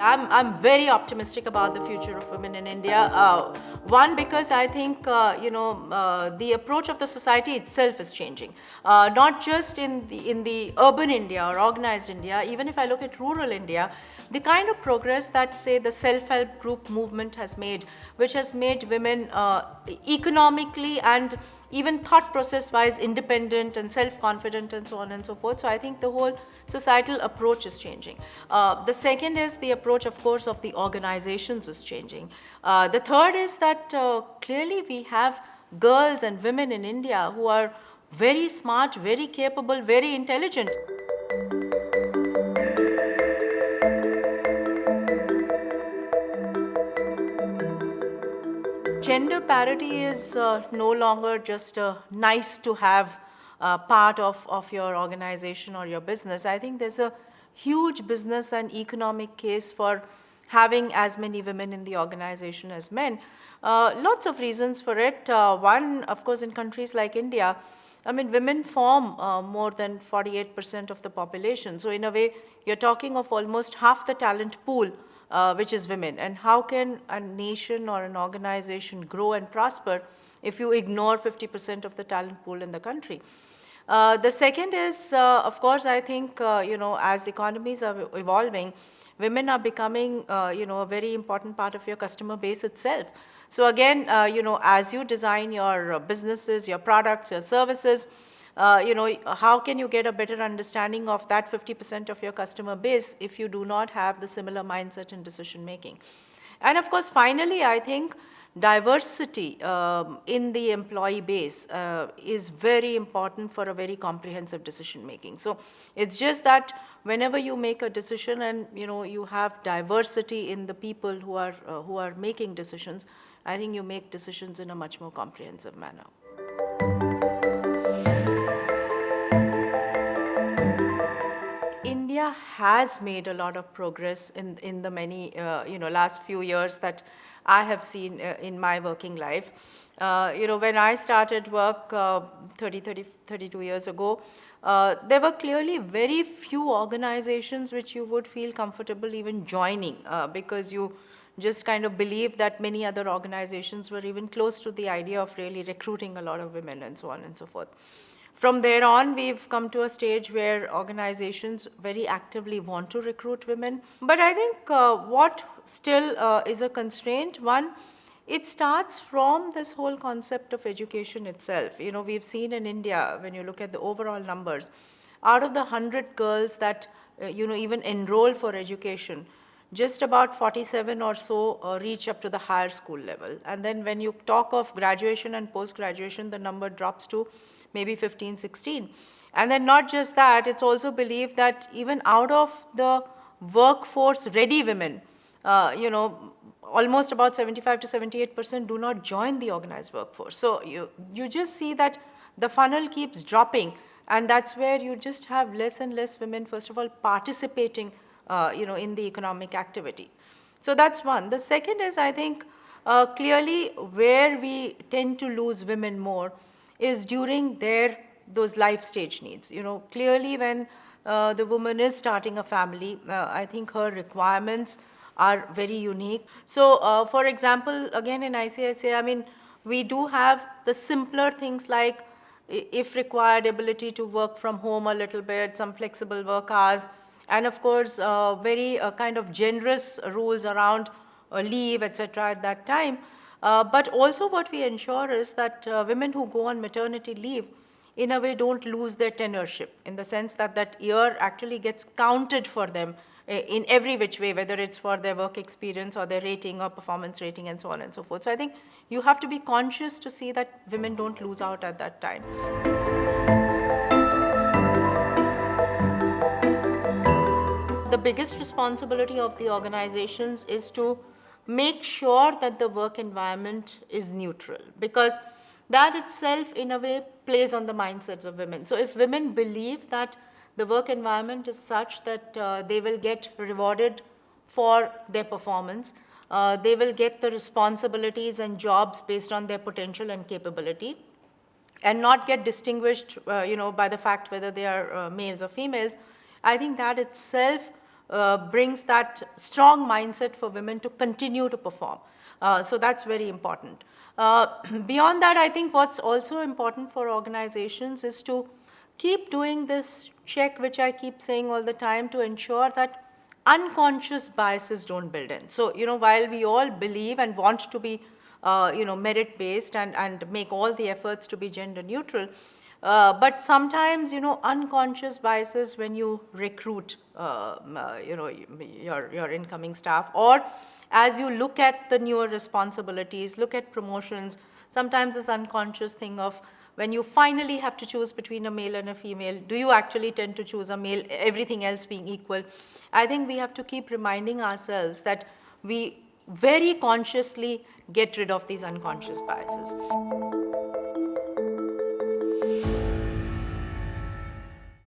I'm very optimistic about the future of women in India. One, because I think the approach of the society itself is changing. Not just in the urban India or organized India. Even if I look at rural India, the kind of progress that, say, the self-help group movement has made, which has made women economically and even thought process wise independent and self-confident and so on and so forth. So I think the whole societal approach is changing. The second is the approach, of course, of the organizations is changing. The third is that clearly we have girls and women in India who are very smart, very capable, very intelligent. Gender parity is no longer just a nice to have part of your organization or your business. I think there's a huge business and economic case for having as many women in the organization as men. Lots of reasons for it. One, of course, in countries like India, I mean, women form more than 48% of the population. So in a way, you're talking of almost half the talent pool, which is women. And how can a nation or an organization grow and prosper if you ignore 50% of the talent pool in the country? The second is, of course, I think, as economies are evolving, women are becoming, a very important part of your customer base itself. So again, as you design your businesses, your products, your services, how can you get a better understanding of that 50% of your customer base if you do not have the similar mindset in decision making? And of course, finally, I think diversity in the employee base is very important for a very comprehensive decision making. So it's just that whenever you make a decision and you have diversity in the people who are making decisions, I think you make decisions in a much more comprehensive manner. India has made a lot of progress in the many last few years that I have seen in my working life. When I started work 32 years ago, there were clearly very few organizations which you would feel comfortable even joining because you just kind of believe that many other organizations were even close to the idea of really recruiting a lot of women and so on and so forth. From there on, we've come to a stage where organizations very actively want to recruit women. But I think what still is a constraint, one, it starts from this whole concept of education itself. We've seen in India, when you look at the overall numbers, out of the 100 girls that even enroll for education, just about 47 or so reach up to the higher school level. And then when you talk of graduation and post-graduation, the number drops to maybe 15, 16. And then not just that, it's also believed that even out of the workforce ready women, almost about 75 to 78% do not join the organized workforce. So you just see that the funnel keeps dropping, and that's where you just have less and less women, first of all, participating in the economic activity. So that's one. The second is, I think, clearly where we tend to lose women more is during those life stage needs. Clearly when the woman is starting a family, I think her requirements are very unique. So for example, again in ICICI, I mean, we do have the simpler things like, if required, ability to work from home a little bit, some flexible work hours, and of course, very kind of generous rules around leave, etc. at that time. But also what we ensure is that women who go on maternity leave, in a way, don't lose their tenureship, in the sense that that year actually gets counted for them in every which way, whether it's for their work experience or their rating or performance rating and so on and so forth. So I think you have to be conscious to see that women don't lose out at that time. The biggest responsibility of the organizations is to make sure that the work environment is neutral, because that itself in a way plays on the mindsets of women. So if women believe that the work environment is such that they will get rewarded for their performance, they will get the responsibilities and jobs based on their potential and capability, and not get distinguished by the fact whether they are males or females, I think that itself brings that strong mindset for women to continue to perform. So that's very important. Beyond that, I think what's also important for organizations is to keep doing this check, which I keep saying all the time, to ensure that unconscious biases don't build in. So, while we all believe and want to be, merit-based and make all the efforts to be gender neutral, but sometimes, unconscious biases when you recruit, your incoming staff, or as you look at the newer responsibilities, look at promotions, sometimes this unconscious thing of when you finally have to choose between a male and a female, do you actually tend to choose a male, everything else being equal? I think we have to keep reminding ourselves that we very consciously get rid of these unconscious biases.